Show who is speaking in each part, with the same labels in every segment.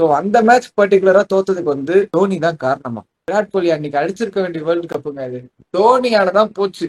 Speaker 1: So அந்த match பர்டிகுலரா தோத்ததுக்கு வந்து தோனி தான் காரணமா. விராட் கோலி அன்னைக்கு அடிச்சிருக்க வேண்டிய வேர்ல்டு கப்புங்க அது தோனியாலதான் போச்சு.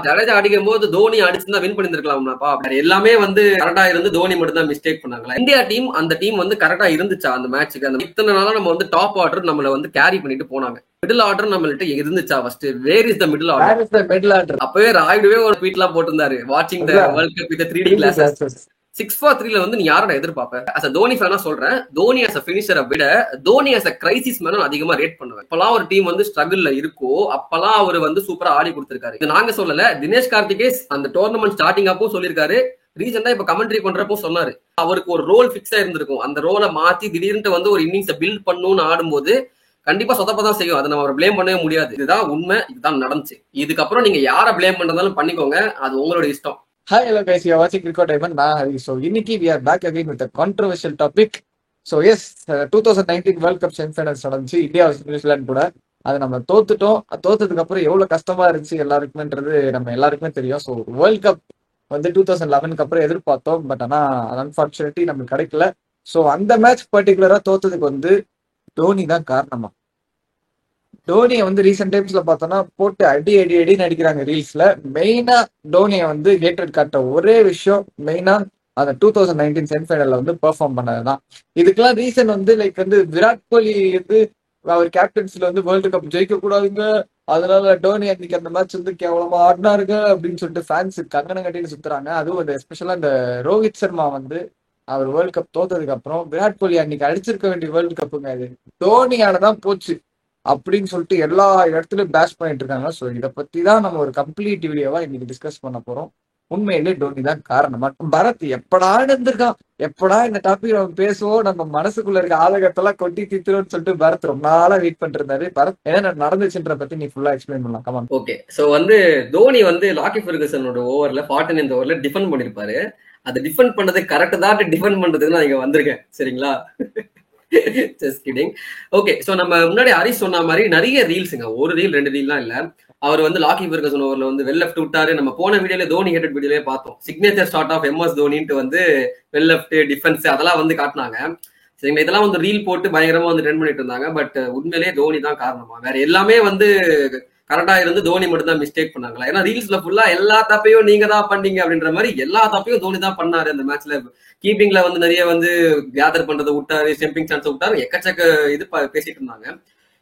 Speaker 2: ஜடேஜா அடிக்கும் போது தோனி அடிச்சுதான் வின் பண்ணிருக்கலாம்ப்பா. எல்லாமே வந்து கரெக்டா இருந்து தோனி மட்டும் தான் மிஸ்டேக் பண்ணாங்களா? இந்தியா டீம் அந்த டீம் வந்து கரெக்டா இருந்துச்சா அந்த மேட்சுக்கு? அந்த இத்தனை நாளா நம்ம வந்து டாப் ஆர்டர் நம்மள வந்து கேரி பண்ணிட்டு போனாங்க. மிடில் ஆர்டர் நம்மள்ட்ட இருந்துச்சா? First where is the middle order? அப்பவே ராய்டுவே ஒரு ட்வீட் எல்லாம் போட்டிருந்தாரு, வாட்சிங் the world cup with 3D glasses. 6-3 வந்து நீ யாரோட எதிர்பார்ப்ப? அஸ் தோனி ஃபேனா சொல்றேன், தோனி அஸ் ஃபினிஷரை விட தோனி அஸ் கிரைசிஸ் மேன் அதிகமா ரேட் பண்ணுவேன். இப்பெல்லாம் ஒரு டீம் வந்து ஸ்ட்ரகிள்ல இருக்கோ அப்பெல்லாம் அவர் வந்து சூப்பரா ஆடி கொடுத்திருக்காரு. இது நாங்க சொல்லல, தினேஷ் கார்த்திகேஸ் அந்த டோர்னமெண்ட் ஸ்டார்டிங் அப்போ சொல்லியிருக்காரு. ரீசெண்டா இப்ப கமெண்ட்ரி பண்றப்போ சொன்னாரு, அவருக்கு ஒரு ரோல் பிக்ஸா இருந்திருக்கும். அந்த ரோலை மாத்தி திடீர்னு வந்து ஒரு இன்னிங்ஸை பில்ட் பண்ணணும்னு ஆடும்போது கண்டிப்பா சொதப்பதான் செய்யும். அதை நம்ம பிளேம் பண்ணவே முடியாது. இதுதான் உண்மை, இதுதான் நடந்துச்சு. இதுக்கப்புறம் நீங்க யாரை பிளேம் பண்றதாலும் பண்ணிக்கோங்க, அது உங்களோட இஷ்டம்.
Speaker 1: Hi, hello guys, you are watching Cricket Diamond. நான் ஹரி. So இன்னைக்கு we are back again with a controversial topic. So yes, 2019 World Cup semi-finals நடந்துச்சு இந்தியா நியூசிலாந்து கூட. அதை நம்ம தோத்துட்டோம். தோத்ததுக்கு அப்புறம் எவ்வளவு கஷ்டமா இருந்துச்சு எல்லாருக்குமேன்றது நம்ம எல்லாருக்குமே தெரியும். ஸோ வேர்ல்ட் கப் வந்து 2011 அப்புறம் எதிர்பார்த்தோம், பட் ஆனா அன்பார்ச்சுனேட்லி நமக்கு கிடைக்கல. ஸோ அந்த மேட்ச் பர்டிகுலரா தோத்ததுக்கு வந்து தோனி தான் காரணமா. தோனியை வந்து ரீசெண்ட் டைம்ஸ்ல பார்த்தோம்னா போட்டு அடின்னு அடிக்கிறாங்க ரீல்ஸ்ல. மெயினா தோனியை வந்து ஹேட்ரட் காட்ட ஒரே விஷயம், மெயினா அந்த 2019 செமிஃபைனல்ல வந்து பெர்ஃபார்ம் பண்ணதுதான். இதுக்கெல்லாம் ரீசன் வந்து லைக் வந்து விராட் கோலி வந்து அவர் கேப்டன்சில வந்து வேர்ல்டு கப் ஜெயிக்க கூடாதுங்க, அதனால டோனி அன்னைக்கு அந்த மேட்ச் வந்து கேவலமா ஆடினாருங்க அப்படின்னு சொல்லிட்டு ஃபேன்ஸ் கங்கணம் கட்டின்னு சுத்துறாங்க. அதுவும் அந்த எஸ்பெஷலா இந்த ரோஹித் சர்மா வந்து அவர் வேர்ல்டு கப் தோத்ததுக்கு அப்புறம் விராட் கோலி அன்னைக்கு அடிச்சிருக்க வேண்டிய வேர்ல்டு கப்புங்க அது தோனியாலதான் போச்சு அப்படின்னு சொல்லிட்டு எல்லா இடத்துலயும் பேஷ் பண்ணிட்டு இருக்காங்க. ஸோ இதை பத்தி தான் நம்ம ஒரு கம்ப்ளீட் வீடியோவா இன்னைக்கு டிஸ்கஸ் பண்ண போறோம். உண்மையிலே டோனி தான் காரணமா. பரத் எப்படா இருந்திருக்கான், எப்படா இந்த டாபிக் நம்ம பேசுவோம், நம்ம மனசுக்குள்ள இருக்க ஆலகத்தெல்லாம் கொட்டி தீத்துறோம்னு சொல்லிட்டு பரத் ரொம்ப நாளா வெயிட் பண்ணிட்டு இருந்தாரு. பரத் என்ன நடந்துச்சுன்ற பத்தி நீ ஃபுல்லா எக்ஸ்பிளைன் பண்ணலாம். கமான்.
Speaker 2: ஓகே, சோ வந்து தோனி வந்து லாக்கி ஃபெர்குசனோட ஓவர்ல 49 ஓவர்ல டிஃபெண்ட் பண்ணிருப்பாரு. அதை டிஃபெண்ட் பண்ணது கரெக்ட் தான், டிஃபெண்ட் பண்றதுக்கு நான் இங்க வந்திருக்கேன். சரிங்களா? Just kidding. ஓகே, சோ நம்ம முன்னாடி ஹரிஷ் சொன்ன மாதிரி நிறைய ரீல்ஸுங்க, ஒரு ரீல் 2 ரீல்லாம் இல்ல. அவர் வந்து லாக்கி ஃபெர்குசன் ஓவர்ல வந்து வெல் லெஃப்ட் விட்டாரு. நம்ம போன வீடியோல தோனி ஹேட்டட் வீடியோலே பார்த்தோம். சிக்னேச்சர் ஷாட் ஆஃப் எம்எஸ் தோனின்ட்டு வந்து வெல் லெஃப்ட் டிஃபென்ஸ் அதெல்லாம் வந்து காட்டினாங்க. சரிங்களா? இதெல்லாம் வந்து ரீல் போட்டு பயங்கரமா வந்து ட்ரெண்ட் பண்ணிட்டு இருந்தாங்க. பட் உண்மையிலேயே தோனி தான் காரணமா. வேற எல்லாமே வந்து கரெக்டா இருந்து தோனி மட்டும் தான் மிஸ்டேக் பண்ணாங்களா? ஏன்னா ரீல்ஸ்ல ஃபுல்லா எல்லா தப்பையும் நீங்க தான் பண்ணீங்க அப்படின்ற மாதிரி எல்லா தப்பையும் தோனி தான் பண்ணாரு. அந்த மேட்ச்ல கீப்பிங்ல வந்து நிறைய வந்து கேதர் பண்றதை விட்டாரு, ஸ்டெம்பிங் சான்ஸ் விட்டாரு, எக்கச்சக்க இது பேசிட்டு இருந்தாங்க.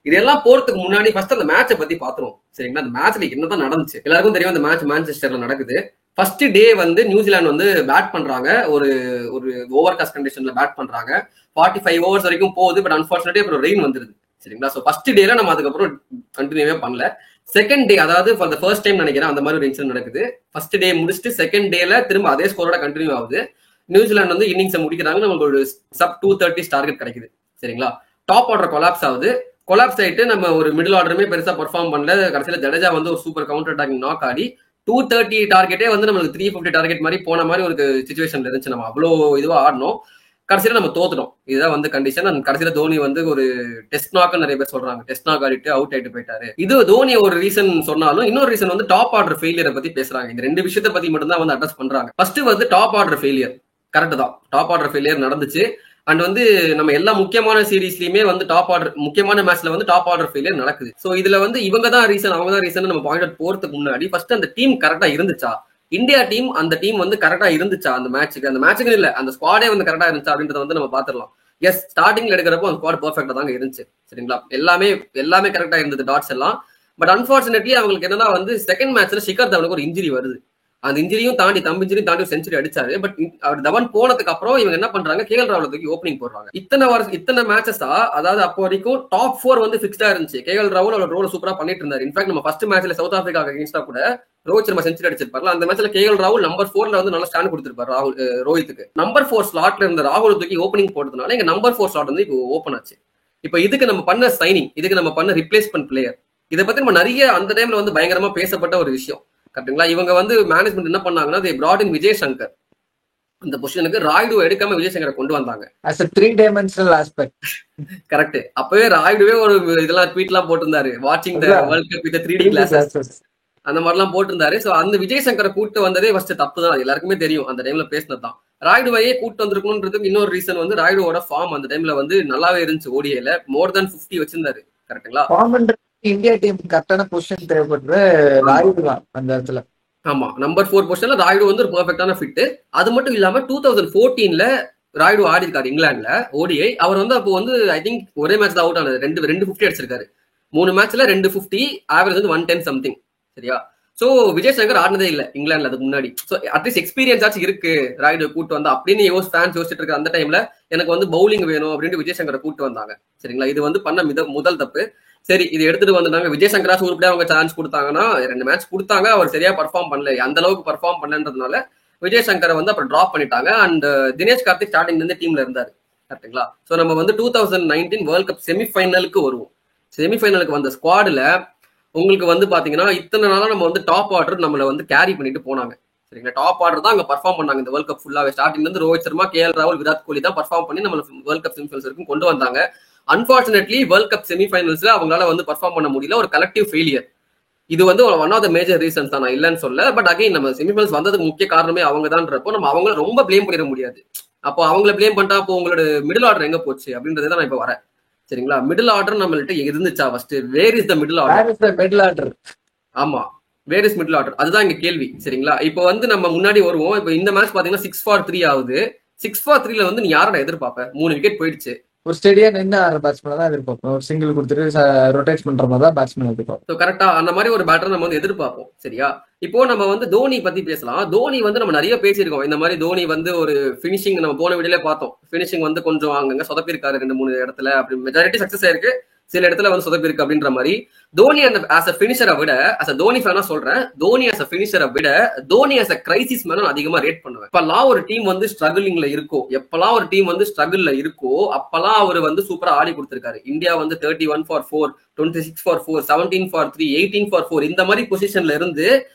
Speaker 2: இதெல்லாம் போறதுக்கு முன்னாடி ஃபர்ஸ்ட் அந்த மேட்சை பத்தி பாத்துருவோம். சரிங்களா? அந்த மேட்ச்ல என்னதான் நடந்துச்சு எல்லாருக்கும் தெரியும். அந்த மேட்ச் மான்செஸ்டர்ல நடக்குது. ஃபர்ஸ்ட் டே வந்து நியூசிலாந்து வந்து பேட் பண்றாங்க, ஒரு ஒரு ஓவர் காஸ்ட் கண்டிஷன்ல பேட் பண்றாங்க. 45 ஓவர்ஸ் வரைக்கும் போகுது. பட் அன்பார்ச்சுனேட்லி அப்புறம் ரெயின் வந்துருது. சரிங்களா? சோ ஃபர்ஸ்ட் டேல நம்ம அதுக்கப்புறம் கண்டினியூவே பண்ணல. செகண்ட் டே, அதாவது ஃபார் த ஃபர்ஸ்ட் டைம் நினைக்கிறேன் அந்த மாதிரி ஒரு இன்சிடென்ட் நடக்குது. ஃபர்ஸ்ட் டே முடிச்சுட்டு செகண்ட் டேல திரும்ப அதே ஸ்கோரோட கண்டினியூ ஆகுது. நியூசிலாந்து வந்து இன்னிங்ஸை முடிக்கிறாங்க. நமக்கு ஒரு சப் 230 டார்கெட் கிடைக்குது. சரிங்களா? டாப் ஆர்டர் கொலாப்ஸ் ஆகுது. கொலாப்ஸ் ஆயிட்டு நம்ம ஒரு மிடில் ஆர்டருமே பெருசா பெர்ஃபார்ம் பண்ணல. கடைசியில ஜடேஜா வந்து ஒரு சூப்பர் கவுண்டர் அட்டாக்கிங் நாக் ஆடி 230 டார்கெட்டே வந்து நம்மளுக்கு 350 டார்கெட் மாதிரி போன மாதிரி ஒரு சிச்சுவேஷன்ல இருந்துச்சு. நம்ம அவ்வளோ இதுவா ஆடணும். கடைசியில நம்ம தோத்துட்டோம். இதுதான் வந்து கண்டிஷன். அந்த கடைசியில தோனி வந்து ஒரு டெஸ்ட் நாக் நிறைய பேர் சொல்றாங்க, டெஸ்ட் நாக் ஆடிட்டு அவுட் ஆயிட்டு போயிட்டாரு. இது தோனி ஒரு ரீசன் சொன்னாலும் இன்னொரு ரீசன் வந்து டாப் ஆர்டர் ஃபெயிலியரை பத்தி பேசுறாங்க. இந்த 2 விஷயத்தை பத்தி மட்டும் தான் வந்து அட்ரஸ் பண்றாங்க. ஃபர்ஸ்ட் வந்து டாப் ஆர்டர் ஃபெயிலியர் கரெக்ட் தான். டாப் ஆர்டர் ஃபெயிலியர் நடந்துச்சு. அண்ட் வந்து நம்ம எல்லா முக்கியமான சீரீஸ்லயுமே வந்து டாப் ஆர்டர் முக்கியமான மேட்ச்ல வந்து டாப் ஆர்டர் ஃபெயிலியர் நடக்குது. சோ இதுல வந்து இவங்க தான் ரீசன் அவங்க தான் ரீசன் நம்ம பாயிண்ட் அவுட் போறதுக்கு முன்னாடி ஃபர்ஸ்ட் அந்த டீம் கரெக்டா இருந்துச்சா, இந்தியா டீம் அந்த டீம் வந்து கரெக்டா இருந்துச்சா, அந்த மேட்சுக்கு இல்ல அந்த ஸ்குவாடே வந்து கரெக்டா இருந்துச்சா அப்படின்றத வந்து நம்ம பாத்துடலாம். எஸ், ஸ்டார்டிங்ல எடுக்கிறப்போ அந்த ஸ்குவாட் பெர்ஃபெக்ட்டா தாங்க இருந்துச்சு. சரிங்களா? எல்லாமே கரெக்டா இருந்தது டாட்ஸ் எல்லாம். பட் அன்பார்ச்சுனேட்லி அவங்களுக்கு என்னன்னா வந்து செகண்ட் மேட்ச்ல ஷிகர் தவனுக்கு ஒரு இன்ஜுரி வருது. அந்த இன்ஜுரியும் தாண்டி இன்ஜுரியும் தாண்டி செஞ்சுரி அடிச்சாரு. பட் அவர் தவன் போனதுக்கு அப்புறம் இவங்க என்ன பண்றாங்க, கேஎல் ராகுல் தூக்கி ஓப்பனிங் போடுறாங்க. இத்தனை மேட்சஸா, அதாவது அப்போ வரைக்கும் டாப் 4 வந்து ஃபிக்ஸ்டா இருந்துச்சு. கேஎல் ராகுல் அவரோட ரோல் சூப்பரா பண்ணிட்டு இருந்தாரு. இன்ஃபேக்ட் நம்ம ஃபர்ஸ்ட் மேட்ச்ல சவுத் ஆப்பிரிக்கா அகைன்ஸ்டா கூட ரோஹித் சர்மா செஞ்சுரி அடிச்சிருப்பாரு. அந்த மேட்ச்ல கேஎல் ராகுல் நம்பர் 4ல வந்து நல்ல ஸ்டாண்ட் கொடுத்திருப்பாரு ரோஹித்துக்கு. நம்பர் 4 ஸ்லாட்ல இருந்த ராகுல் தூக்கி ஓப்பனிங் போட்டதுனால இங்க நம்பர் 4 ஸ்லாட் வந்து இப்போ ஓப்பன் ஆச்சு. இப்போ இதுக்கு நம்ம பண்ண சைனிங், இதுக்கு நம்ம பண்ண ரிப்ளேஸ்மெண்ட் பிளேயர், இதை பத்தி நம்ம நிறைய அந்த டைம்ல வந்து பயங்கரமா பேசப்பட்ட ஒரு விஷயம். கரெக்டுங்களா? இவங்க வந்து மேனேஜ்மெண்ட் என்ன பண்ணாங்கன்னா, they brought in Vijay Shankar. அந்த பொசிஷனுக்கு ராய்டு எடுக்காம விஜய் சங்கரை கொண்டு வந்தாங்க.
Speaker 1: as a 3-dimensional aspect.
Speaker 2: Correct. அப்பவே ராய்டுவே ஒரு இதெல்லாம் ட்வீட் எல்லாம் போட்டிருந்தாரு, வாட்சிங் the world cup with 3D classes அந்த மாதிரிலாம் போட்டிருந்தாரு. சோ அந்த விஜய் சங்கரை கூட்டு வந்ததே ஃபர்ஸ்ட் தப்பு தான். எல்லாருக்குமே தெரியும் அந்த டைம்ல பேசினதுதான். ராய்டுவையே கூட்டு வந்திருக்கணும்ன்றதுக்கு இன்னொரு ரீசன் வந்து ராய்டுவோட ஃபார்ம் அந்த டைம்ல வந்து நல்லாவே இருந்துச்சு. ஓடிஐல மோர் தென் 50 வச்சிருந்தாரு. கரெக்டுங்களா?
Speaker 1: இந்தியா டீம் கரெக்டான பொசிஷன் தேவைப்படுற ராய்டு தான் அந்த இடத்துல.
Speaker 2: ஆமா, நம்பர் 4 பொசிஷன்ல ராய்டு வந்து ஒரு பெர்ஃபெக்டான ஃபிட். அது மட்டும் இல்லாம 2014ல ராய்டு ஆடி இருக்காரு இங்கிலாந்துல ஓடிஐ. அவர் வந்து அப்போ வந்து ஐ திங்க் ஒரே மேட்ச் தான் அவுட் ஆனது. 250 அடிச்சிருக்காரு 3 மேட்ச்ல 250, ஆவரேஜ் வந்து 110 சம்திங். சரியா? சோ விஜய் சங்கர் ஆடினதே இல்ல இங்கிலாந்துல அதுக்கு முன்னாடி. சோ அட்லீஸ்ட் எக்ஸ்பீரியன்ஸ் ஆச்சு இருக்கு ராய்டு கூட்டு வந்தா அப்படின்னு ஃபேன்ஸ் யோசிச்சுட்டு இருக்க அந்த டைம்ல எனக்கு வந்து பவுலிங் வேணும் அப்படின்னு விஜய் சங்கரை கூட்டு வந்தாங்க. சரிங்களா? இது வந்து பண்ண முதல் தப்பு. சரி, இது எடுத்துட்டு வந்தாங்க. விஜய் சங்கரா உருப்படியா அவங்க சான்ஸ் கொடுத்தாங்கன்னா 2 மேட்ச் கொடுத்தாங்க, அவர் சரியா பர்ஃபார்ம் பண்ணல, அந்த அளவுக்கு பர்ஃபார்ம் பண்ணலன்றதுனால விஜய் சங்கரை வந்து அப்புறம் டிராப் பண்ணிட்டாங்க. அண்ட் தினேஷ் கார்த்திக் ஸ்டார்டிங்ல இருந்து டீம்ல இருந்தாரு. கரெக்டுங்களா? சோ நம்ம வந்து 2019 வேர்ல்ட் கப் செமிஃபைனலுக்கு வருவோம். செமிஃபைனலுக்கு வந்த ஸ்குவாட்ல உங்களுக்கு வந்து பாத்தீங்கன்னா இத்தனை நாளா நம்ம வந்து டாப் ஆர்டர் நம்மள வந்து கேரி பண்ணிட்டு போனாங்க. சரிங்களா? டாப் ஆர்டர் தான் அங்க பர்ஃபார்ம் பண்ணாங்க இந்த வேர்ல்ட் கப் ஃபுல்லாவே. ஸ்டார்டிங்ல இருந்து ரோஹித் சர்மா, KL ராகுல், விராட் கோலி தான் பர்ஃபார்ம் பண்ணி நம்ம வேர்ல்ட் கப் செமிஃபைனல்ஸ் வரைக்கும் கொண்டு வந்தாங்க. அன்பார்ச்சுனேட்லி வேர்ல்ட் கப் செமிஃபைனல்ஸ்ல அவங்களால வந்து பர்ஃபார்ம் பண்ண முடியல. ஒரு கலெக்டிவ் ஃபெயிலியர். இது வந்து one of the major reasons தான், நான் இல்லைன்னு சொல்ல. பட் அகைன் நம்ம செமிஃபைனல்ஸ் வந்ததுக்கு முக்கிய காரணமே அவங்க தான்றப்போ நம்ம அவங்கள ரொம்ப பிளேம் பண்ணிட முடியாது. அப்போ அவங்கள பிளேம் பண்ணிட்டா அப்போ உங்களோட மிடில் ஆர்டர் எங்க போச்சு அப்படின்றத நான் இப்ப வரேன். சரிங்களா? மிடில் ஆர்டர் நம்மள்ட்ட இருந்துச்சா? First where is the middle order? ஆமா, வேர் இஸ் மிடில் ஆர்டர், அதுதான் இங்க கேள்வி. சரிங்களா? இப்போ வந்து நம்ம முன்னாடி வருவோம். இப்போ இந்த மேட்ச் பாத்தீங்கன்னா 6 for 3 ஆகுது. 6 for 3ல வந்து நீ யாரோட எதிர்பார்ப்ப? 3 விக்கெட் போயிடுச்சு.
Speaker 1: ஒரு ஸ்டெடியா நின்று ஆடுற பேட்ஸ்மேன் தான் எதிர்பார்ப்போம். ஒரு சிங்கிள் கொடுத்துட்டு ரொட்டேட் பண்ற மாதிரி தான் பேட்ஸ்மேன் எதிர்பார்ப்போம்.
Speaker 2: கரெக்டா அந்த மாதிரி ஒரு பேட்டர் நம்ம வந்து எதிர்பார்ப்போம். சரியா? இப்போ நம்ம வந்து தோனி பத்தி பேசலாம். தோனி வந்து நம்ம நிறைய பேசியிருக்கோம். இந்த மாதிரி தோனி வந்து ஒரு பினிஷிங் நம்ம போன வீடியோல பார்த்தோம். பினிஷிங் வந்து கொஞ்சம் அங்கங்க சொதப்பிருக்காரு 2-3 இடத்துல. அப்படி மெஜாரிட்டி சக்சஸ் ஆயிருக்கு, சில இடத்துல வந்து சொதப்பிருக்கு அப்படின்ற மாதிரி. தோனி அந்த ஆஸ் அ பினிஷரை விட, ஆஸ் அ தோனி ஃபேனா சொல்றேன், தோனி ஆஸ் அ பினிஷரை விட தோனி ஆஸ் அ கிரைசிஸ் மேனும் அதிகமா ரேட் பண்ணுவேன். இப்பெல்லாம் ஒரு டீம் வந்து ஸ்ட்ரகிளிங்ல இருக்கோ, எப்பெல்லாம் ஒரு டீம் வந்து ஸ்ட்ரகிள்ல இருக்கோ அப்பெல்லாம் அவர் வந்து சூப்பரா ஆடி கொடுத்திருக்காரு. இந்தியா வந்து 31 for 4, 26 for 4, 17 for 3, 18 for 4 இந்த மாதிரி பொசிஷன்ல இருந்து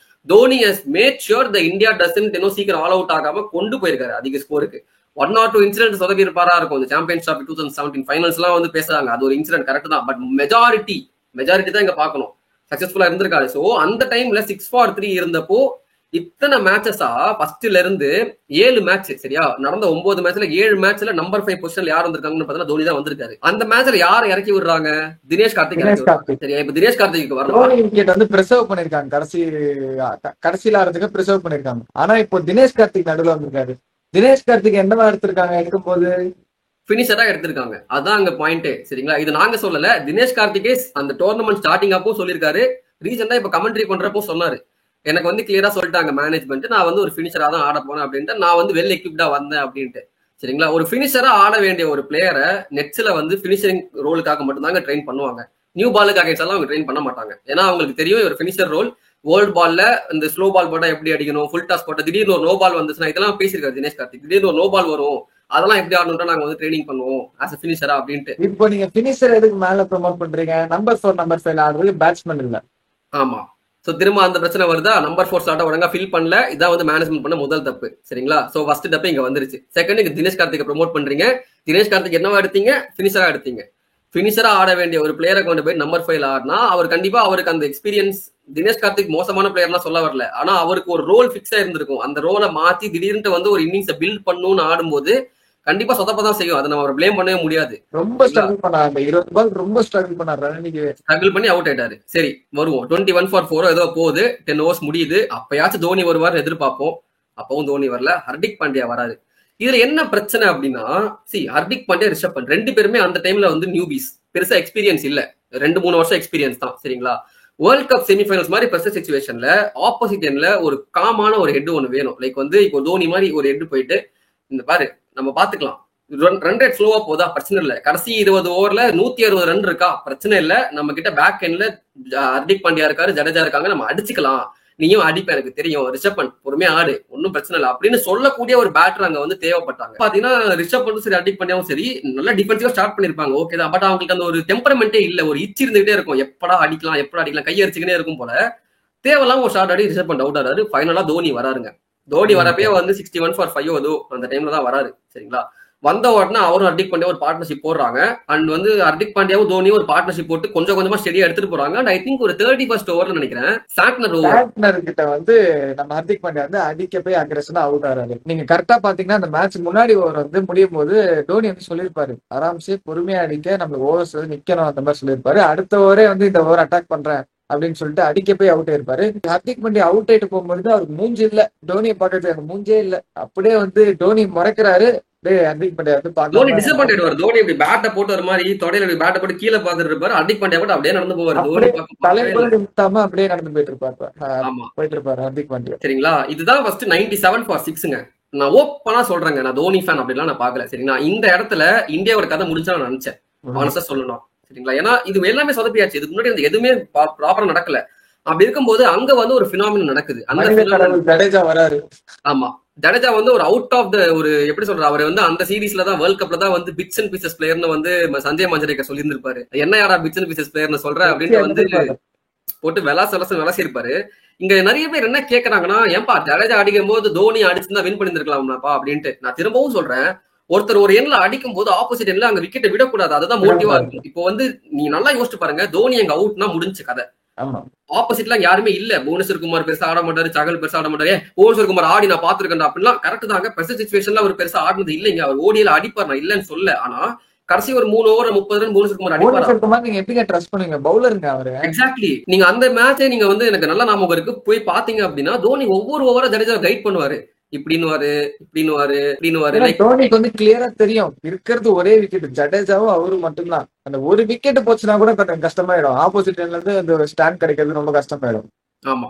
Speaker 2: Dhoni has made sure the India doesn't சீக்கிரம் ஆல் அவுட் ஆகாம கொண்டு போயிருக்காரு அதிக ஸ்கோருக்கு. 1 or 2 இன்சிடென்ட் சொதப்பி இருப்பாரா இருக்கும். இந்த சாம்பியன்ஸ் ட்ராஃபி 2017 ஃபைனல்ஸ் எல்லாம் வந்து பேசுறாங்க, அது ஒரு இன்சிடென்ட் கரெக்ட் தான். பட் மெஜாரிட்டி தான் இங்க பாக்கணும், சக்சஸ்ஃபுல்லா இருந்திருக்காரு. சோ அந்த டைம்ல 6 for 3 இருந்தப்போ இத்தனை மேட்சஸா ஃபர்ஸ்ட்ல இருந்து 7 மேட்ச் சரியா நடந்த 9 மேட்ச்ல 7 மேட்ச்ல நம்பர் 5 பொசிஷன்ல யார் வந்திருக்காங்கன்னு பார்த்தா தோனி தான் வந்திருக்காரு. அந்த மேட்ச்ல யாரை இறக்கி விடுறாங்க? தினேஷ் கார்த்திக். சரியா? இப்ப தினேஷ் கார்த்திக்கு வரணும்.
Speaker 1: விக்கெட் வந்து பிரிசர்வ் பண்ணிருக்காங்க, கடைசியில ஆறதுக்கு பிரிசர்வ் பண்ணிருக்காங்க. ஆனா இப்போ தினேஷ் கார்த்திக் நடுவில் வந்திருக்காரு. தினேஷ் கார்த்திக் என்னவா எடுத்திருக்காங்க? எடுக்கும்போது
Speaker 2: பினிஷரா எடுத்திருக்காங்க. அதான் அங்க பாயிண்ட். சரிங்களா? இது நாங்க சொல்லல, தினேஷ் கார்த்திகே அந்த டோர்னமெண்ட் ஸ்டார்டிங் அப்போ சொல்லியிருக்காரு. ரீசெண்டா இப்ப கமெண்ட்ரி பண்றப்போ சொன்னாரு, எனக்கு வந்து கிளியரா சொல்லிட்டாங்க மேனேஜ்மெண்ட், நான் வந்து ஒரு பினிஷரா தான் ஆட போனேன் அப்படின்ட்டு, நான் வந்து வெல் எக்யூப்டா வந்தேன் அப்படின்ட்டு. சரிங்களா? ஒரு பினிஷரா ஆட வேண்டிய ஒரு பிளேயரை நெட்ஸ்ல வந்து பினிஷிங் ரோலுக்காக மட்டும்தாங்க ட்ரெயின் பண்ணுவாங்க. நியூ பாலுக்கு அகைன்ஸ்ட் எல்லாம் அவங்க ட்ரெயின் பண்ண மாட்டாங்க. ஏன்னா அவங்களுக்கு தெரியும் ஒரு பினிஷர் ரோல். வேர்ல்ட் பால்ல இந்த ஸ்லோ பால் போட்டா எப்படி அடிக்கணும், ஃபுல் டாஸ் போட்டா திடீர்னு ஒரு நோ பால் வந்துச்சுன்னா, இதெல்லாம் பேசியிருக்காரு தினேஷ் கார்த்திக். திடீர்னு ஒரு நோ பால் வரும், அதெல்லாம் எப்படி ஆடணும்னா நாங்க வந்து ட்ரைனிங் பண்ணுவோம் ஆஸ் அ பினிஷரா அப்படின்ட்டு.
Speaker 1: இப்போ நீங்க பினிஷர் எதுக்கு மேல ப்ரோமோட் பண்றீங்க? நம்பர் 4 நம்பர் 5 ஆடுறது பேட்ஸ்மேன் இல்ல.
Speaker 2: ஆமா. சோ திரும்ப அந்த பிரச்சனை வருதா? நம்பர் 4 ஸ்லாட்டை ஒழுங்கா ஃபில் பண்ணல. இதான் வந்து மேனேஜ்மெண்ட் பண்ண முதல் தப்பு. சரிங்களா? சோ ஃபர்ஸ்ட் தப்பு இங்க வந்துருச்சு. செகண்ட், இங்க தினேஷ் கார்த்திக் ப்ரோமோட் பண்றீங்க. தினேஷ் கார்த்திக் என்னவா எடுத்தீங்க? பினிஷரா எடுத்தீங்க. பினிஷரா ஆட வேண்டிய ஒரு பிளேயரை கொண்டு போய் நம்பர் 5 ஆடினா அவர் கண்டிப்பா அவருக்கு அந்த எக்ஸ்பீரியன்ஸ். தினேஷ் கார்த்திக் மோசமான பிளேயர்லாம் சொல்ல வரல, ஆனா அவருக்கு ஒரு ரோல் பிக்ஸா இருந்திருக்கும். அந்த ரோலை மாத்தி திடீர்னு வந்து ஒரு இன்னிங்ஸை பில்ட் பண்ணணும்னு ஆடும்போது கண்டிப்பா சொதப்பதான் செய்யும். அதை நம்ம அவர் பிளேம் பண்ணவே முடியாது.
Speaker 1: ரொம்ப ஸ்ட்ரகிள் பண்ணாரு, 20 பால் ரொம்ப ஸ்ட்ரகிள் பண்ணாரு,
Speaker 2: ஸ்ட்ரகிள் பண்ணி அவுட் ஆயிட்டாரு. சரி வருவோம், 21 for 4 ஏதோ போகுது, 10 overs முடியுது. அப்பயாச்சும் தோனி வருவார் எதிர்பார்ப்போம். அப்பவும் தோனி வரல. ஹர்திக் பாண்டியா வராது. இதுல என்ன பிரச்சனை அப்படின்னா, ஹர்திக் பாண்டியா, ரிஷப் பண்ட் 2 பேருமே அந்த டைம்ல வந்து நியூபீஸ், பெருசா எக்ஸ்பீரியன்ஸ் இல்ல. 2-3 வருஷம் எக்ஸ்பீரியன்ஸ் தான். சரிங்களா? வேர்ல்ட் கப் செமிஃபைனல்ஸ் மாதிரி பிரஷர் சிச்சுவேஷன்ல ஆப்போசிட் எண்ட்ல ஒரு காமான ஒரு ஹெட் ஒன்று வேணும். லைக் வந்து இப்போ தோனி மாதிரி ஒரு ஹெட் போயிட்டு, இந்த பாரு நம்ம பாத்துக்கலாம், ரன் ரேட் ஸ்லோவா போதா பிரச்சனை இல்ல, கடைசி 20 ஓவர்ல 160 ரன் இருக்கா பிரச்சனை இல்ல, நம்ம கிட்ட பேக் எண்ட்ல ஹர்திக் பாண்டியா இருக்காரு, ஜடேஜா இருக்காங்க, நம்ம அடிச்சுக்கலாம், நீயும் அடிப்ப எனக்கு தெரியும், ரிஷப் பண்ட் பொறுமையா ஆடு, ஒன்னும் பிரச்சனை இல்லை அப்படின்னு சொல்லக்கூடிய ஒரு பேட்டர் அங்க வந்து தேவைப்பட்டாங்க. பாத்தீங்கன்னா ரிஷப் பண்டும் சரி ஹர்திக் பாண்டியாவும் சரி நல்லா டிஃபென்சிவா ஸ்டார்ட் பண்ணிருப்பாங்க, ஓகே தான். பட் அவங்களுக்கு அந்த ஒரு டெம்பரமெண்டே இல்ல, ஒரு இச்சு இருந்துகிட்டே இருக்கும், எப்படா அடிக்கலாம் கையை அடிச்சுக்கிட்டே இருக்கும் போல. தேவையில்லாம ஒரு ஷார்ட் ஆடி ரிஷப் பண்ட் அவுட் ஆறாரு. ஃபைனலா தோனி வராருங்க. தோனி வரப்பே வந்து 61 for 5 ஏதோ அந்த டைம்ல தான் வராரு. சரிங்களா? வந்த உடனே அவரும் ஹர்திக் பாண்டியா ஒரு பார்ட்னர்ஷிப் போடுறாங்க. அண்ட் வந்து ஹர்திக் பாண்டியாவும் தோனியும் ஒரு பார்ட்னர்ஷிப் போட்டு கொஞ்சம் கொஞ்சமா ஸ்டெடியா எடுத்துட்டு போறாங்க. அண்ட் ஐ திங்க் ஒரு 31st ஓவர்ல நினைக்கிறேன்
Speaker 1: சாட்னர் கிட்ட வந்து நம்ம ஹர்திக் பாண்டியா வந்து அடிக்க போய் அக்ரெஷனா அவுட் ஆறாரு. நீங்க கரெக்டா பாத்தீங்கன்னா அந்த மேட்ச் முன்னாடி ஓவர் வந்து முடியும் போது தோனி வந்து சொல்லியிருப்பாரு, ஆராம்சே பொறுமையா அடிக்க, நம்ம ஓவர்ஸ் வந்து நிக்கணும் அந்த மாதிரி சொல்லியிருப்பாரு. அடுத்த ஓவரே வந்து இந்த ஓவர் அட்டாக் பண்றேன் அப்படின்னு சொல்லிட்டு அடிக்க போய் அவுட் ஆயிருப்பாரு. ஹர்திக் பாண்டியா அவுட் ஆயிட்டு போகும்போது அவருக்கு மூஞ்சி இல்ல, தோனியை பார்க்கறது எனக்கு மூஞ்சே இல்ல. அப்படியே வந்து தோனி முறைக்கிறாரு. ஹர்திக் பாண்டியா வந்து
Speaker 2: தோனி
Speaker 1: பார்க்காம
Speaker 2: டிசப்பாயிண்ட் ஆயிடுவார். தோனி இப்படி பேட்டை போட்டு ஒரு மாதிரி தொடையில இப்படி பேட்டை போட்டு கீழே பார்த்துட்டு இருப்பாரு. ஹர்திக் பாண்டியா கூட அப்படியே நடந்து போவார். தோனி
Speaker 1: அப்படியே
Speaker 2: பார்க்கவே
Speaker 1: தலைப்புல
Speaker 2: இல்லை.
Speaker 1: நிறுத்தாம அப்படியே நடந்து போயிட்டு இருப்பாரு.
Speaker 2: ஆமா,
Speaker 1: போயிட்டு இருப்பாரு ஹர்திக் பாண்டியா.
Speaker 2: சரிங்களா. இதுதான் ஃபர்ஸ்ட் 97 for 6ங்க. நான் ஓப்பனா சொல்றேங்க, நான் தோனி ஃபேன் அப்படிலாம் நான் பாக்கல. சரிங்களா, இந்த இடத்துல இந்தியாவோட கதை முடிஞ்சா நான் நினைச்சேன், ஆனஸ்டா சொல்லணும். சரிங்களா, ஏன்னா இது எல்லாமே சொதப்பியாச்சு. இதுக்கு முன்னாடி வந்து எதுவுமே ப்ராப்பரா நடக்கல. அப்படி இருக்கும்போது அங்க வந்து ஒரு பினாமினல் நடக்குது. அந்த
Speaker 1: ஜடேஜா வராரு.
Speaker 2: ஆமா, ஜடேஜா வந்து ஒரு அவுட் ஆஃப் த ஒரு எப்படி சொல்ற, அவர் வந்து அந்த சீரீஸ்ல தான் வேர்ல்ட் கப்ல தான் வந்து பிட்ஸ் அண்ட் பீசஸ் பிளேயர்னு வந்து சஞ்சய் மஞ்சரேக்கர் சொல்லியிருந்திருப்பாரு. என்ன யாரா பிட்ஸ் அண்ட் பீசஸ் பிளேயர்னு சொல்ற அப்படின்ட்டு வந்து போட்டு விளாசிருப்பாரு. இங்க நிறைய பேர் என்ன கேக்குறாங்கன்னா, ஏன்பா ஜடேஜா அடிக்கும் போது தோனி அடிச்சுதான் வின் பண்ணிருக்கலாம்ப்பா அப்படின்ட்டு. நான் திரும்பவும் சொல்றேன், ஒருத்தர் ஒரு எண்ணில் அடிக்கும் போது ஆப்போசிட் எண்ணில் அங்க விக்கெட்டை விடக்கூடாது. அதுதான் மோட்டிவா இருக்கும். இப்போ வந்து நீங்க நல்லா யோசிச்சு பாருங்க, தோனி எங்க அவுட்னா முடிஞ்சு கதை. ஆப்போசிட்ல யாருமே இல்ல. புவனேஸ்வர் குமார் பெருசா ஆட மாட்டாரு, சகல் பெருசா ஆட மாட்டாரு. புவனேஸ்வர் குமார் ஆடி நான் பாத்துருக்கேன் அப்படிலாம் கரெக்ட் தாங்க. பிரசன்ட் சிச்சுவேஷன்ல அவர் பெருசா ஆடினது இல்லைங்க. அவர் ஓடியில அடிப்பார், நான் இல்லன்னு சொல்ல. ஆனா கடைசி ஒரு 3 ஓவர் 30 ரன் புவனேஸ்வர் குமார் அடிப்பாரு.
Speaker 1: நீங்க எப்படிங்க ட்ரஸ்ட் பண்ணுவீங்க? பவுலருங்க அவரு.
Speaker 2: எக்ஸாக்ட்லி. நீங்க அந்த மேட்சே நீங்க வந்து எனக்கு நல்ல ஞாபகம் இருக்கு, போய் பாத்தீங்க அப்படின்னா தோனி ஒவ்வொரு ஓவரா ஜடேஜா கைட் பண்ணுவாரு.
Speaker 1: தோனிக்கு வந்து கிளியரா தெரியும் இருக்கிறது ஒரே விக்கெட், ஜடேஜாவும் அவரும் மட்டும்தான். அந்த ஒரு விக்கெட் போச்சுன்னா கூட கொஞ்சம் கஷ்டமாயிடும். ஆப்போசிட்ல இருந்து அந்த ஸ்டாண்ட் கிடைக்கிறது ரொம்ப கஷ்டமாயிடும்.
Speaker 2: ஆமா,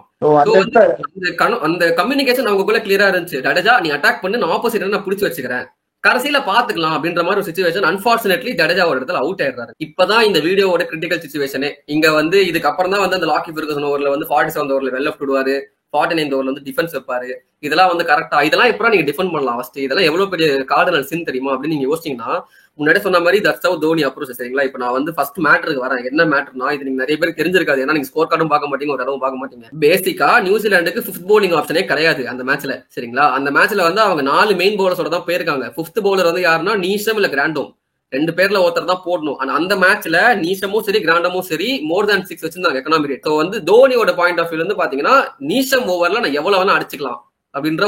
Speaker 2: அந்த கம்யூனிகேஷன் அவங்களுக்குள்ள கிளியரா இருந்துச்சு. ஜடேஜா நீ அட்டாக் பண்ணு, நான் ஆப்போசிட் நான் புடிச்சு வச்சுக்கிறேன், கடைசியில பாத்துக்கலாம் அப்படின்ற மாதிரி ஒரு சிச்சுவேஷன். அன்பார்ச்சுனேட்லி ஜடேஜா ஒரு இடத்துல அவுட் ஆயிடுறாரு. இப்பதான் இந்த வீடியோவோட கிரிட்டிக்கல் சிச்சுவேஷனே. இங்க வந்து இதுக்கு அப்புறம் தான் வந்து அந்த லாக்கி ஃபெர்குசன் ஓவர்ல வந்து 47 ஓவர்ல வெல் லெஃப்ட் விடுவாரு, 49 ஓவர்ல வந்து டிஃபென்ஸ் வைப்பாரு. இதெல்லாம் வந்து கரெக்டா? இதெல்லாம் எப்பறம் நீங்க டிஃபெண்ட் பண்ணலாம்? ஃபர்ஸ்ட் இதெல்லாம் எவ்வளவு பெரிய கார்டினல் சின் தெரியுமா அப்படின்னு நீங்க யோசிச்சீங்கன்னா, முன்னாடி சொன்ன மாதிரி தட்ஸ் ஹவ் தோனி அப்ரோச். சரிங்களா, இப்ப நான் வந்து ஃபர்ஸ்ட் மேட்டருக்கு வரேன். என்ன மேட்டர்னா, இது நீங்க நிறைய பேருக்கு தெரிஞ்சிருக்காது, ஏன்னா நீங்க ஸ்கோர் கார்டும் பார்க்க மாட்டீங்க, ஒரு இடமும் பார்க்க மாட்டீங்க. பேசிக்கா நியூசிலாந்துக்கு 5th bowling ஆப்ஷனே கிடையாது அந்த மேட்ச்ல. சரிங்களா, அந்த மேட்ச்ல வந்து அவங்க 4 மெயின் பவுலர்ஸோட தான் போயிருக்காங்க. 5th பவுலர் வந்து யாருன்னா நீஷம் இல்ல கிராண்டோம், 2 பேர்ல ஒருத்தர் தான் போடணும். ஆனா அந்த மேட்ச்ல நீஷமும் சரி கிராண்டமும் சரி மோர் தேன் 6 வச்சிருந்தாங்க எக்கனாமி ரேட். ஸோ வந்து தோனியோட பாயிண்ட் ஆஃப் வியூல இருந்து பாத்தீங்கன்னா, நீஷம் ஓவர்ல நான் எவ்வளவு வேணா அடிச்சுக்கலாம் அப்படின்ற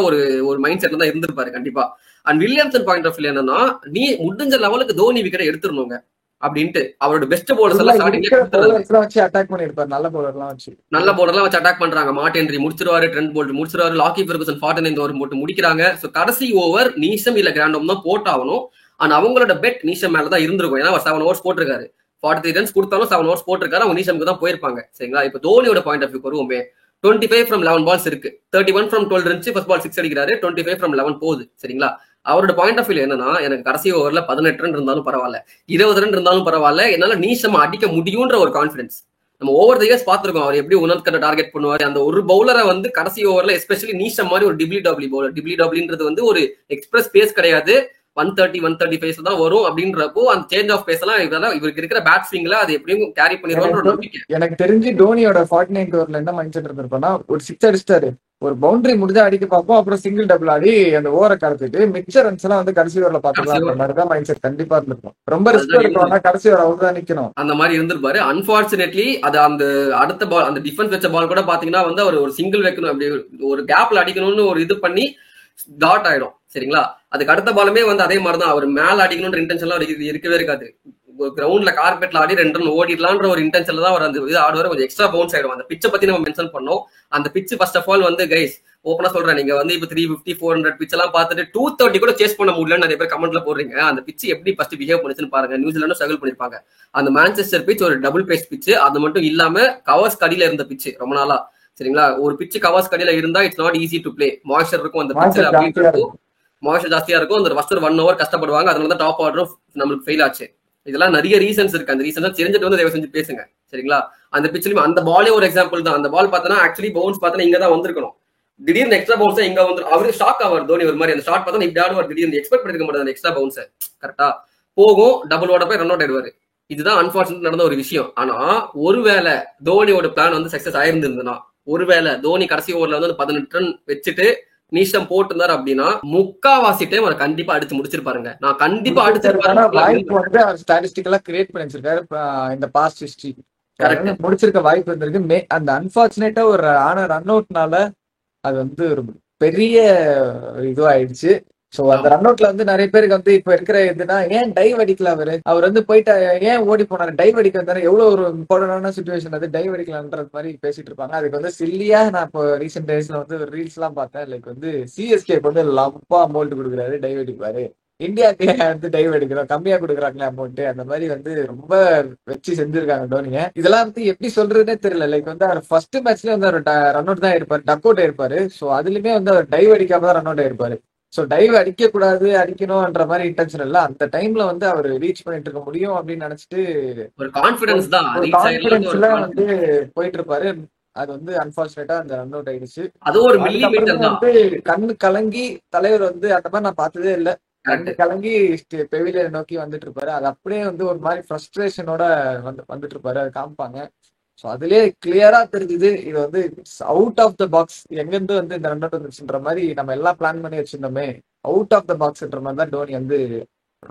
Speaker 2: ஒரு மைண்ட் செட்ல தான் இருந்திருப்பாரு கண்டிப்பா. அண்ட் வில்லியம்சன் பாயிண்ட் ஆஃப் வியூல என்னன்னா, நீ முடிஞ்ச லெவலுக்கு தோனி விக்கெட்டை எடுத்துருணுங்க அப்படின்ட்டு அவரோட பெஸ்ட் பவுலர்ஸ் எல்லாம்
Speaker 1: அட்டாக் பண்ணிருப்பாரு. நல்ல பவுலர்லாம்
Speaker 2: வச்சு அட்டாக் பண்றாங்க. மார்டின் முடிச்சிருவாரு, ட்ரெண்ட் போல்ட் முடிச்சிருவாரு, லாக்கி ஃபெர்குசன் 49 ஓவர் போட்டு முடிக்கிறாங்க. சோ கடைசி ஓவர் நீஷம் இல்ல கிராண்டோம் தான் போட்டாகணும். ஆனா அவங்களோட பெட் நீஷம் மேலதான் இருந்திருக்கும். ஏன்னா 7 ஓவர்ஸ் போட்டிருக்காரு, 43 ரன்ஸ் கொடுத்தாலும் 7 ஓவர்ஸ் போட்டிருக்காரு. அவங்க நீஷமுக்கு தான் போயிருப்பாங்க. சரிங்களா, இப்ப தோனியோட point of view வருவோமே, 25 from 11 balls இருக்கு, 31 from 12 இருந்துச்சு. ஃபர்ஸ்ட் பால் 6 அடிக்கிறாரு, 25 from 11 போகுது. சரிங்களா, அவரோட பாயிண்ட் ஆஃப் வியூ என்னன்னா, எனக்கு கடைசி ஓவர்ல 18 ரன் இருந்தாலும் பரவாயில்ல, 20 ரன் இருந்தாலும் பரவாயில்ல, என்னால நீஷம் அடிக்க முடியும்ன்ற ஒரு கான்பிடன்ஸ். நம்ம ஓவர் தி இயர்ஸ் பாத்துருக்கோம் அவர் எப்படி உணர்கட்ட டார்கெட் பண்ணுவாரு. அந்த ஒரு பவுலரை வந்து கடைசி ஓவர்ல எஸ்பெஷலி நீஷம் மாதிரி ஒரு டிபிள்யூ பவுலர், டிபிள்யூன்றது வந்து ஒரு எக்ஸ்பிரஸ் பேஸ் கிடையாது, 130-135 தான் வரும். அப்படின்றப்போ அந்த சேஞ்ச் ஆஃப் பேஸ் எல்லாம் இவருக்கு இருக்கிற பேட் ஸ்விங்ல அது எப்படியும் கேரி பண்ணிடுவாங்க.
Speaker 1: எனக்கு தெரிஞ்சு தோனியோட 49 ஓவர்ல என்ன மைண்ட் செட் இருந்திருப்பா, ஒரு 6 அடிச்சிட்டாரு, ஒரு பவுண்டரி முடிஞ்சா அடிக்க பார்ப்போம், அப்புறம் சிங்கிள் டபுள் ஆடி அந்த ஓவரை கடத்திட்டு மிச்ச ரன்ஸ் எல்லாம் வந்து கடைசி ஓவர்ல பாத்துக்கலாம் மாதிரிதான் மைண்ட் செட் கண்டிப்பா இருந்திருக்கும். ரொம்ப ரிஸ்க் எடுக்கணும், கடைசி ஓவர் அவுட் தான் நிக்கணும், அந்த
Speaker 2: மாதிரி இருந்திருப்பாரு. அன்பார்ச்சுனேட்லி அது அந்த அடுத்த பால், அந்த டிஃபென்ஸ் வச்ச பால் கூட பாத்தீங்கன்னா வந்து அவர் ஒரு சிங்கிள் வைக்கணும், அப்படி ஒரு கேப்ல அடிக்கணும்னு ஒரு இது பண்ணி டாட் ஆயிடும். சரிங்களா, அதுக்கு அடுத்த பாலுமே வந்து அதே மாதிரிதான், அவர் மேல அடிக்கணும்ன்ற இன்டென்ஷன்லாம் இருக்கவே இருக்காது. கிரவுண்ட்ல கார்பெட்ல ஆடி 2 ரன் ஓடிடலான்ற ஒரு இன்டென்ஷன்ல தான் அவர் அந்த இது ஆடுவார். கொஞ்சம் எக்ஸ்ட்ரா பவுன்ஸ் ஆயிடும். அந்த பிச்சை பத்தி நம்ம மென்ஷன் பண்ணோம். அந்த பிச்சு ஃபர்ஸ்ட் ஆஃப் ஆல் வந்து கைஸ் ஓப்பனா சொல்றேன், நீங்க வந்து இப்ப 350 400 பிச் எல்லாம் பார்த்துட்டு 230 கூட சேஸ் பண்ண முடியலன்னு நிறைய பேர் கமெண்ட்ல போடுறீங்க. அந்த பிச்சு எப்படி ஃபர்ஸ்ட் பிஹேவ் பண்ணுச்சுன்னு பாருங்க. நியூசிலாண்டும் ஸ்ட்ரகிள் பண்ணிருப்பாங்க. அந்த மான்செஸ்டர் பிச் ஒரு டபுள் பேஸ் பிச்சு, அது மட்டும் இல்லாம கவர்ஸ் கடியில இருந்த பிச்சு ரொம்ப நாளா. சரிங்களா, ஒரு பிச்சு கவர்ஸ் கடியில இருந்தா it's not easy to play. Moisture இருக்கும் அந்த பிச்சில், அப்படின்றது மாய்ஸ்சர் ஜாஸ்தியா இருக்கும். அந்த ஃபர்ஸ்ட் 1 hour கஷ்டப்படுவாங்க. அதனால தான் டாப் ஆர்டரும் நம்மளுக்கு ஃபெயில் ஆச்சு. இதெல்லாம் நிறைய ரீசன்ஸ் இருக்கு. அந்த ரீசன் தெரிஞ்சுட்டு வந்து தயவு செஞ்சு பேசுங்க. சரிங்களா, அந்த பிச்சிலுமே அந்த பாலே ஒரு எக்ஸாம்பிள் தான். அந்த பால் பார்த்தனா ஆக்சுவலி பவுன்ஸ் பார்த்தா இங்க தான் வந்திருக்கணும், திடீர்னு எக்ஸ்ட்ரா பவுன்ஸ் இங்க வந்து அவரு ஷாக் ஆவார் தோனி. ஒரு மாதிரி அந்த ஷாட் பார்த்தா இப்படி ஆடுவார், திடீர்னு எக்ஸ்பெக்ட் பண்ணிருக்க மாட்டாங்க அந்த எக்ஸ்ட்ரா பவுன்ஸ். கரெக்டா போகும், டபுள் ஓட போய் ரன் அவுட் ஆயிடுவாரு. இதுதான் அன்பார்ச்சுனேட் நடந்த ஒரு விஷயம். ஆனா ஒருவேளை தோனியோட பிளான் வந்து சக்சஸ் ஆயிருந்திருந்தா, ஒருவேளை தோனி கடைசி ஓவர்ல வந்து 18 ரன் வச்சுட்டு நீஷம் போட்டிருந்தாரு அப்படின்னா முக்காவாசி டைம் அவர் கண்டிப்பா அடிச்சு முடிச்சிருப்பாருங்க. நான் கண்டிப்பா
Speaker 1: முடிச்சிருக்காருக்கான வாய்ப்பு
Speaker 2: அடிச்சிருப்பாரு.
Speaker 1: வந்து அவர் ஸ்டாட்டிஸ்டிக்கலா கிரியேட் பண்ணி வச்சிருக்காரு இந்த பாஸ்ட் ஹிஸ்டரி.
Speaker 2: கரெக்ட்.
Speaker 1: முடிச்சிருக்க வாய்ப்பு இருந்திருக்கு. அந்த அன்பார்ச்சுனேட்டா ஒரு ஆன ரன் அவுட்னால அது வந்து ஒரு பெரிய இதுவாயிடுச்சு. சோ அந்த ரன் அவுட்ல வந்து நிறைய பேருக்கு வந்து இப்ப இருக்கிற இதுனா ஏன் டைவ் அடிக்கல அவர் வந்து போயிட்டு ஏன் ஓடி போனாரு, டைவ் அடிக்க வந்தாரு, எவ்வளவு ஒரு இம்பார்ட்டன்டான சுச்சுவேஷன் அது டைவ் அடிக்கலான்றது மாதிரி பேசிட்டு இருப்பாங்க. அதுக்கு வந்து சில்லியா நான் இப்போ ரீசெண்ட் டேஸ்ல வந்து ரீல்ஸ் எல்லாம் பார்த்தேன். லைக் வந்து சிஎஸ்கே வந்து லம்பா அமௌண்ட் கொடுக்குறாரு, டைவ் அடிப்பாரு. இந்தியாவுக்கு வந்து டைவ் அடிக்கிறோம், கம்மியா கொடுக்குறாங்களே அமௌண்ட், அந்த மாதிரி வந்து ரொம்ப வச்சு செஞ்சிருக்காங்க டோனிய. இதெல்லாம் வந்து எப்படி சொல்றதுன்னே தெரியல. லைக் வந்து அவர் ஃபர்ஸ்ட் மேட்ச்லயே வந்து அவர் ரன் அவுட் தான் இருப்பாரு, டக் அவுட் ஆயிருப்பாரு. சோ அதுலயுமே வந்து அவர் டைவ் அடிக்காம தான் ரன் அவுட் ஆயிருப்பாரு. சோ டைவ் அடிக்க கூடாது, அடிக்கணும்ன்ற மாதிரி இன்டென்ஷன் இல்ல. அந்த டைம்ல வந்து அவர் ரீச் பண்ணிட்டு இருக்க முடியும் அப்படின்னு நினைச்சிட்டு
Speaker 2: ஒரு கான்பிடன்ஸ் தான்,
Speaker 1: ஒரு
Speaker 2: ரீச் ஆயிடலாம்னு ஒரு
Speaker 1: கான்பிடன்ஸ்ல வந்து
Speaker 2: கான்பிடன்ஸ்.
Speaker 1: போயிட்டு இருப்பாரு. அது வந்து அன்பார்ச்சுனேட்டா அந்த ரன் அவுட் ஆயிடுச்சு.
Speaker 2: அது ஒரு மில்லி
Speaker 1: அதுக்கப்புறமே
Speaker 2: மீட்டர் தான்.
Speaker 1: வந்து கண்ணு கலங்கி தலைவர் வந்து அந்த மாதிரி நான் பார்த்ததே இல்ல. கண்ணு
Speaker 2: கரெக்ட்.
Speaker 1: கலங்கி பெவிலியனை நோக்கி வந்துட்டு இருப்பாரு. அது அப்படியே வந்து ஒரு மாதிரி ஃப்ரஸ்ட்ரேஷனோட வந்துட்டு இருப்பாரு. அது காமிப்பாங்க. ஸோ அதுலயே கிளியரா தெரிஞ்சுது இது வந்து அவுட் ஆஃப் த பாக்ஸ். எங்கிருந்து வந்து இந்த ரன் அவுட் வந்துச்சுன்ற மாதிரி நம்ம எல்லாம் பிளான் பண்ணி வச்சிருந்தோமே, அவுட் ஆஃப் த பாக்ஸ்ன்ற மாதிரி தான் டோனி வந்து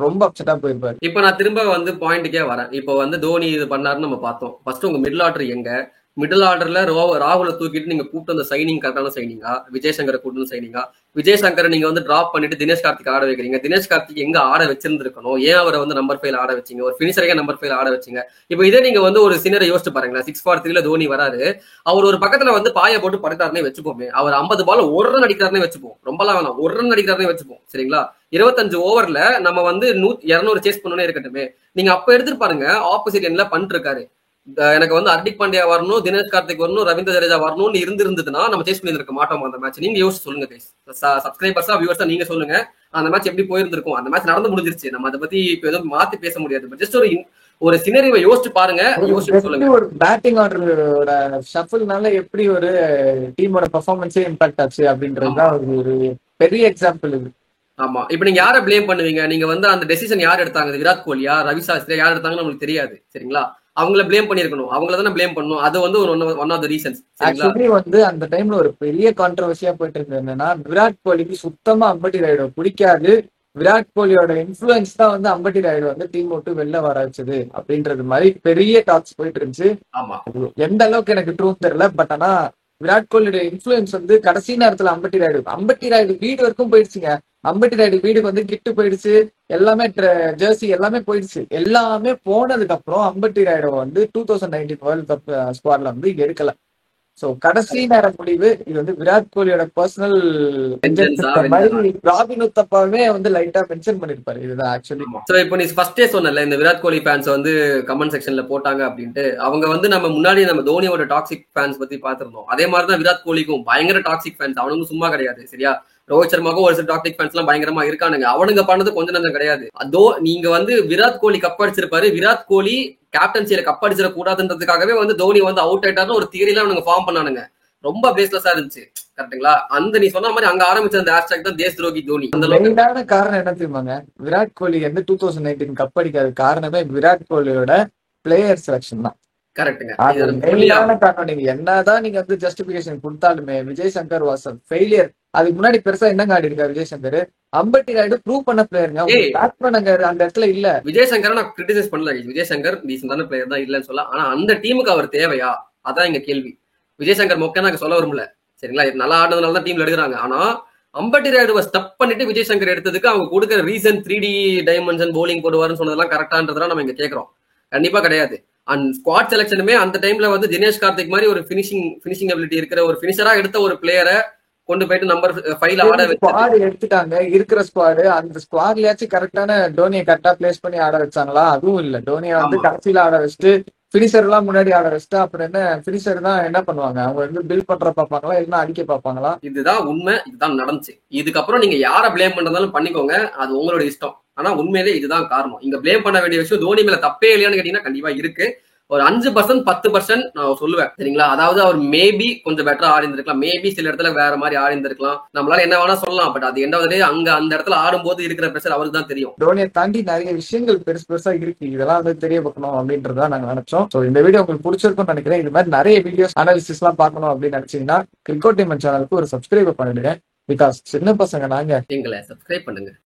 Speaker 1: ரொம்ப அப்செட்டா போயிருப்பாரு.
Speaker 2: இப்ப நான் திரும்ப வந்து பாயிண்ட்டுக்கே வரேன். இப்போ வந்து தோனி இது பண்ணாருன்னு நம்ம பார்த்தோம். ஃபர்ஸ்ட் உங்க மிடில் ஆர்டர் எங்க? மிடில் ஆர்டர்ல ராகுல தூக்கிட்டு நீங்க கூப்பிட்டு அந்த சைனிங் கரெக்டான சைனிங்கா? விஜய் சங்கரை கூப்பிட்டு சைனிங்கா? விஜய் சங்கரை நீங்க வந்து டிராப் பண்ணிட்டு தினேஷ் கார்த்திக் ஆட வைக்கிறீங்க. தினேஷ் கார்த்திக் எங்க ஆட வச்சிருந்திருக்கணும்? ஏன் அவரை வந்து நம்பர் 5 ஆட வச்சீங்க? ஒரு பினிஷரே நம்பர் 5 ஆட வச்சீங்க. இப்போ இதே நீங்க வந்து ஒரு சினரை யோசிச்சு பாருங்களேன். 6-3 தோனி வராரு. அவர் ஒரு பக்கத்துல வந்து பாய போட்டு படுத்தாருன்னே வச்சுப்போமே. அவர் 50 பால் ஒரு ரன் அடிக்கிறாருன்னே வச்சுப்போம். ரொம்பலாம் வேணாம், ஒரு ரன் அடிக்கிறாருன்னே வச்சுப்போம். சரிங்களா? 25 ஓவர்ல நம்ம வந்து 200 சேஸ் பண்ணனே இருக்கட்டுமே. நீங்க அப்ப எடுத்துட்டு பாருங்க, ஆப்போசிட் எண்ட்ல பண்ணிட்டு இருக்காரு. எனக்கு வந்து ஹர்திக் பாண்டியா வரணும், தினேஷ் கார்த்திக் வரணும், ரவீந்திர ஜடேஜா வரணும்னு இருந்திருந்ததுன்னா நம்ம சேஸ் பண்ணிருக்க மாட்டோம் அந்த மேட்ச். நீங்க யோசிச்சு சொல்லுங்க கைஸ். சப்ஸ்கிரைபர்ஸா வியூவர்ஸா நீங்க சொல்லுங்க, அந்த மேட்ச் எப்படி போயிருந்திருக்கும்? அந்த மேட்ச் நடந்து முடிஞ்சிருச்சு. நம்ம அதை பத்தி இப்ப எதுவும் மாத்தி பேச முடியாது. ஜஸ்ட் ஒரு சினரிவை யோசிச்சு பாருங்க, யோசிச்சு சொல்லுங்க.
Speaker 1: ஒரு பேட்டிங் ஆர்டரோட ஷஃபிள்னால எப்படி ஒரு டீமோட பெர்ஃபார்மன்ஸே இம்பாக்ட் ஆச்சு அப்படின்றதுதான் ஒரு பெரிய எக்ஸாம்பிள் இது.
Speaker 2: ஆமா. இப்ப நீங்க யாரை பிளேம் பண்ணுவீங்க? நீங்க வந்து அந்த டெசிஷன் யார் எடுத்தாங்க? விராட் கோலியா, ரவி சாஸ்திரியா, யார் எடுத்தாங்கன்னு நம்மளுக்கு தெரியாது. சரிங்களா? அவங்கள பிளேம் பண்ணிருக்கணும். அவங்கள தானே பிளேம் பண்ணணும். அது வந்து one of the reasons.
Speaker 1: Actually வந்து அந்த டைம்ல ஒரு பெரிய கான்ட்ரவர்சியா போயிட்டு இருந்தது என்னன்னா, விராட் கோலிக்கு சுத்தமா அம்பட்டி ராயுடு பிடிக்காது. விராட் கோலியோட இன்ஃபுளுன்ஸ் தான் வந்து அம்பட்டி ராயுடு வந்து டீம் விட்டு வெளில வர வச்சது அப்படின்றது மாதிரி பெரிய டாக்ஸ் போயிட்டு இருந்துச்சு.
Speaker 2: ஆமா.
Speaker 1: எந்த அளவுக்கு எனக்கு ட்ரூத் தெரியல. பட் ஆனா விராட் கோலியோட இன்ஃபுளுன்ஸ் வந்து கடைசி நேரத்துல அம்பட்டி ராயுடு வீடு வரைக்கும் போயிடுச்சுங்க. அம்பட்டி ராயுடு வீடுக்கு வந்து கிட்டு போயிடுச்சு, எல்லாமே ஜெர்சி எல்லாமே போயிடுச்சு. எல்லாமே போனதுக்கு அப்புறம் அம்பட்டி ராயுடு வந்து 2019 வேர்ல்ட் கப் ஸ்குவாட்ல வந்து எடுக்கல. சோ கடைசி நேர முடிவு இது வந்து விராட் கோலியோட பர்சனல் மாதிரி ராபின் உத்தப்பாவே வந்து லைட்டா மென்ஷன் பண்ணிருப்பாரு. இதுதான் ஆக்சுவலி.
Speaker 2: சோ இப்போ நீ ஃபர்ஸ்டே சொன்னல இந்த விராட் கோலி ஃபேன்ஸ் வந்து கமெண்ட் செக்ஷன்ல போட்டாங்க அப்படின்ட்டு. அவங்க வந்து நம்ம முன்னாடி நம்ம தோனியோட டாக்ஸிக் ஃபேன்ஸ் பத்தி பாத்துருந்தோம். அதே மாதிரிதான் விராட் கோலிக்கும் பயங்கர டாக்ஸிக் ஃபேன்ஸ். அவனுக்கும் சும்மா கிடையாது. சரியா? ரோஹித் சர்மாக்கும் ஒரு சில டாக்டிக் ஃபேன்ஸ் எல்லாம் பயங்கரமா இருக்கானுங்க. அவனுங்க பண்ணது கொஞ்சம் நஞ்சம் கிடையாது. அதோ நீங்க வந்து விராட் கோலி கப் அடிச்சிருப்பாரு. விராட் கோலி கேப்டன்சியில கப் அடிச்சிட கூடாதுன்றதுக்காகவே வந்து தோனி வந்து அவுட் ஆயிட்டாருன்னு ஒரு தியரிலாம் அவனுங்க ஃபார்ம் பண்ணானுங்க. ரொம்ப பேஸ்லெஸ்ஸா இருந்துச்சு. கரெக்டுங்களா? அந்த நீ சொன்ன மாதிரி அங்க ஆரம்பிச்ச அந்த ஹேஷ்டாக் தான் தேஸ் துரோகி தோனி. அந்த
Speaker 1: மெயினான காரணம் என்ன தெரியுமாங்க? விராட் கோலி வந்து 2019 கப் அடிக்காத காரணமே விராட் கோலியோட பிளேயர் செலக்ஷன் தான்.
Speaker 2: கரெக்டுங்க.
Speaker 1: மெயினான காரணம். நீங்க என்னதான் நீங்க வந்து ஜஸ்டிபிகேஷன் கொடுத்தாலுமே விஜய் சங்கர் வாஸ் ஃபெயிலியர். அதுக்கு முன்னாடி பெருசா என்னங்க ஆடி இருக்காரு விஜய் சங்கர்? அம்பட்டி ராயுடு ப்ரூவ் பண்ண பிளேயருங்க. பேட்ஸ்மேன் அந்த இடத்துல இல்ல.
Speaker 2: விஜய் சங்கர் நான் கிரிட்டிசைஸ் பண்ணல. விஜய் சங்கர் டீசென்டான பிளேயர் தான் இல்லன்னு சொல்ல. ஆனா அந்த டீமுக்கு அவர் தேவையா? அதான் எங்க கேள்வி. விஜய் சங்கர் மொக்க நாங்க சொல்ல வரும்ல. சரிங்களா? நல்லா ஆடுனதுனால தான் டீம்ல எடுக்கிறாங்க. ஆனா அம்பட்டி ராயுடுவை ஸ்டப் பண்ணிட்டு விஜய் சங்கர் எடுத்ததுக்கு அவங்க கொடுக்குற ரீசன் 3D டைமென்ஷன் போலிங் போடுவாருன்னு சொன்னதெல்லாம் கரெக்டான்றதெல்லாம் நம்ம இங்க கேட்கிறோம். கண்டிப்பா கிடையாது. அண்ட் ஸ்குவாட் செலக்ஷனுமே அந்த டைம்ல வந்து தினேஷ் கார்த்திக் மாதிரி ஒரு பினிஷிங் அபிலிட்டி இருக்கிற ஒரு பினிஷரா எடுத்த ஒரு பிளேயரை கொண்டு போயிட்டு நம்பர் 5 ஆட
Speaker 1: ஸ்குவாட் எடுத்துட்டாங்க. இருக்கிற ஸ்குவாடு அந்த ஸ்குவாட்லயாச்சும் கரெக்டான டோனியை கரெக்டா பிளேஸ் பண்ணி ஆட வச்சாங்களா? அதுவும் இல்ல. டோனியை வந்து கடைசியில ஆட வச்சுட்டு பினிஷர் எல்லாம் முன்னாடி ஆட வச்சுட்டு அப்புறம் என்ன பினிஷர் தான் என்ன பண்ணுவாங்க? அவங்க வந்து பில் பண்ற பாப்பாங்களா இல்லைன்னா அடிக்க பாப்பாங்களா?
Speaker 2: இதுதான் உண்மை. இதுதான் நடந்துச்சு. இதுக்கப்புறம் நீங்க யாரை பிளேம் பண்றதாலும் பண்ணிக்கோங்க, அது உங்களோட இஷ்டம். ஆனா உண்மையிலே இதுதான் காரணம். இங்க பிளேம் பண்ண வேண்டிய விஷயம் தோனி மேல தப்பே இல்லையான்னு கேட்டீங்கன்னா கண்டிப்பா இருக்கு. ஒரு 5% 10% நான் சொல்லுவேன். சரிங்களா? அதாவது அவர் மேபி கொஞ்சம் பெட்டரா ஆடிந்திருக்கலாம், மேபி சில இடத்துல வேற மாதிரி ஆடிந்திருக்கலாம். நம்மளால என்ன வேணா சொல்லலாம். பட் அது எண்டாவது அங்க அந்த இடத்துல ஆடும்போது இருக்கிற பிரஷர் அவருக்கு தான் தெரியும்.
Speaker 1: தோனியை தாண்டி நிறைய விஷயங்கள் பெருசா இருக்கு. இதெல்லாம் வந்து தெரிய வைக்கணும் அப்படின்றதா நாங்க நினைச்சோம். சோ இந்த வீடியோ உங்களுக்கு பிடிச்சிருக்கும்னு நினைக்கிறேன். இது மாதிரி நிறைய வீடியோஸ் அனாலிசிஸ் எல்லாம் பார்க்கணும் அப்படின்னு நினைச்சீங்கன்னா கிரிக்கெட் டீம் சேனலுக்கு ஒரு சப்ஸ்கிரைப் பண்ணிடுங்க. பிகாஸ் சின்ன பசங்க நாங்க.
Speaker 2: எங்களை சப்ஸ்கிரைப் பண்ணுங்க.